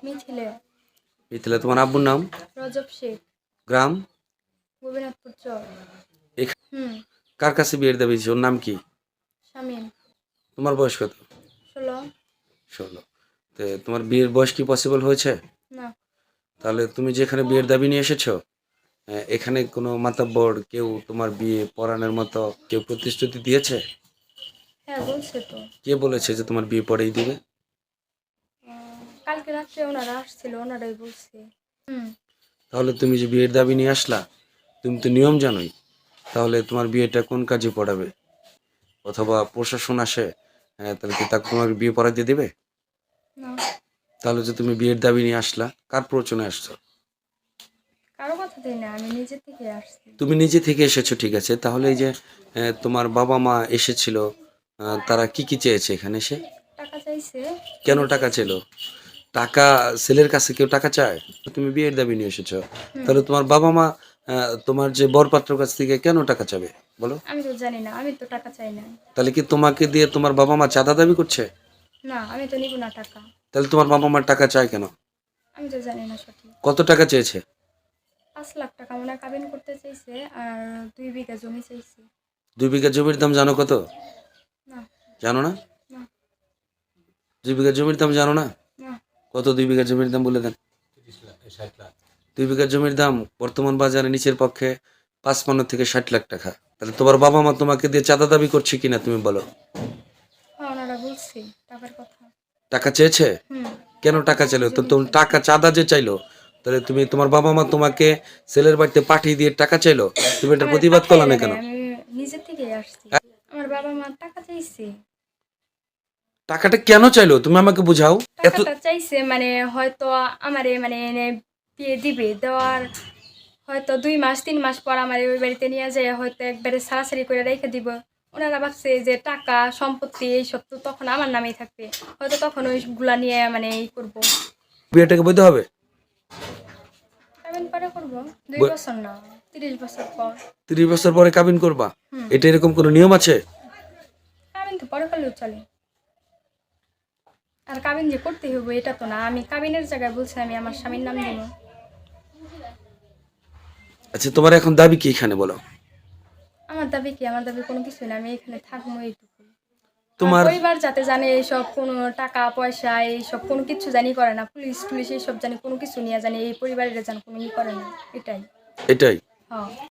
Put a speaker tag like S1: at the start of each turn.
S1: মিথিলে।
S2: মিথিলা। তোমার আব্বুর নাম?
S1: রজব শেখ।
S2: গ্রাম?
S1: গোপীনাথপুর চর। হুম।
S2: কার কাছে বিয়ের দাবি দিয়েছো? ওর নাম কি?
S1: শামীম।
S2: তোমার বয়স কত?
S1: 16।
S2: 16। তো তোমার বিয়ের বয়স কি পসিবল হয়েছে?
S1: না।
S2: তাহলে তুমি যেখানে বিয়ের দাবি নিয়ে এসেছো, এখানে কোনো মাতাব্বর কেউ তোমার বিয়ে পড়ানোর মতো কেউ প্রতিশ্রুতি দিয়েছে?
S1: হ্যাঁ, বলছে তো।
S2: কে বলেছে যে তোমার বিয়ে পড়েই দিবে?
S1: কালকে রাত্রে ওনারা আসছিল, ওনারাই বলছে। হুম।
S2: তাহলে তুমি যে বিয়ের দাবি নিয়ে আসলা, তুমি তো নিয়ম জানোই। তাহলে তোমার বিয়েটা কোন কাজে পড়াবে? অথবা প্রশাসন আসে, তাহলে কি তাকে তোমার বিয়ে পড়াইতে দেবে?
S1: না।
S2: তাহলে যে তুমি বিয়ের দাবি নিয়ে আসলা, কার প্ররোচনায় আসছো?
S1: কারো কথা দেই না, আমি নিজে থেকে আসছি।
S2: তুমি নিজে থেকে এসেছো, ঠিক আছে। তাহলে এই যে তোমার বাবা মা এসেছিল, তারা কি কি চেয়েছে এখানে এসে?
S1: টাকা চাইছে।
S2: কেন টাকা চেলো? টাকা, ছেলের কাছে কেউ টাকা চায়? তুমি বিয়ের দাবি নিয়ে এসেছো, তাহলে তোমার বাবা মা তোমার যে বরপাত্রর কাছ থেকে কেন টাকা চাবে বলো?
S1: আমি তো জানি না, আমি তো টাকা চাই না।
S2: তাহলে কি তোমাকে দিয়ে তোমার বাবা মা চাঁদা দাবি করছে?
S1: না, আমি তো নিব না টাকা।
S2: তাহলে তোমার বাবা মার টাকা চায় কেন?
S1: আমি তো জানি না সঠিক।
S2: কত টাকা চেয়েছে?
S1: 5 লাখ টাকা মনে হয় কাবিন করতে চাইছে, আর 2 বিঘা জমি চাইছে।
S2: 2 বিঘা জমির দাম জানো কত?
S1: না।
S2: জানো না?
S1: না।
S2: 2 বিঘা জমির দাম জানো না?
S1: না।
S2: কত 2 বিঘা জমির দাম বলে দেন। 2 বিঘা জমির দাম বর্তমান বাজারে নিচের পক্ষে 55 থেকে 60 লাখ টাকা। তাহলে তোমার বাবা মা তোমাকে দিয়ে চাঁদা দাবি করছে কিনা তুমি বলো?
S1: হ্যাঁ, ওনারা বলছে টাকার কথা।
S2: টাকা চেয়েছে?
S1: হুম।
S2: কেন টাকা চাইলো? তো তুমি টাকা চাঁদা যে চাইলো, তাহলে তুমি তোমার বাবা মা তোমাকে ছেলের বাড়িতে পাঠিয়ে দিয়ে টাকা চাইলো, তুমি এটার
S1: আমার
S2: প্রতিবাদ
S1: পাঠায়
S2: করলা না
S1: দেয়
S2: কেন?
S1: নাই, আমি নিজে থেকেই আসছি। আমার বাবা মা টাকা চাইছে।
S2: টাকাটা কেন চাইলো তুমি আমাকে বুঝাও। এত
S1: টাকাটা চাইছে মানে হয়তো আমারে মানে বিয়ে দিবে, দেওয়ার হয়তো 2 মাস 3 মাস পর আমারে ওই বাড়িতে নিয়ে যায় হয়তো একবারে ছাড়াছাড়ি করে রেখে দিব। ওনারা ভাবছে যে টাকা সম্পত্তি এইসব তো তখন আমার নামেই থাকবে, হয়তো তখন ওইগুলা নিয়ে মানে করবো।
S2: বিয়েটাকে বৈধ হবে?
S1: কাবিন পরে করবো 2 বছর না, 30 বছর পর।
S2: 30 বছর পরে কাবিন করবা?
S1: হুম।
S2: এটা এরকম কোনো নিয়ম আছে?
S1: কাবিন তো পরে করলেও চলে। আর কাবিন যে করতে হবে এটা তো না, আমি কাবিনের জায়গায় বলছি আমি আমার স্বামীর নাম দিব।
S2: আচ্ছা, তোমার এখন দাবি কি এখানে বলো?
S1: আমার দাবি কি? আমার দাবি কোনো কিছুই না, আমি এখানে থাকবো এইটুকু। আমার
S2: তোমার
S1: পরিবার যাতে জানে এইসব কোনো টাকা পয়সা এইসব কোনো কিছু জানি করে না, পুলিশ টুলিশ এইসব জানি কোনো কিছু নিয়ে জানি এই পরিবারের যেন কোনো ই করে না, এটাই।
S2: এটাই।
S1: হ্যাঁ।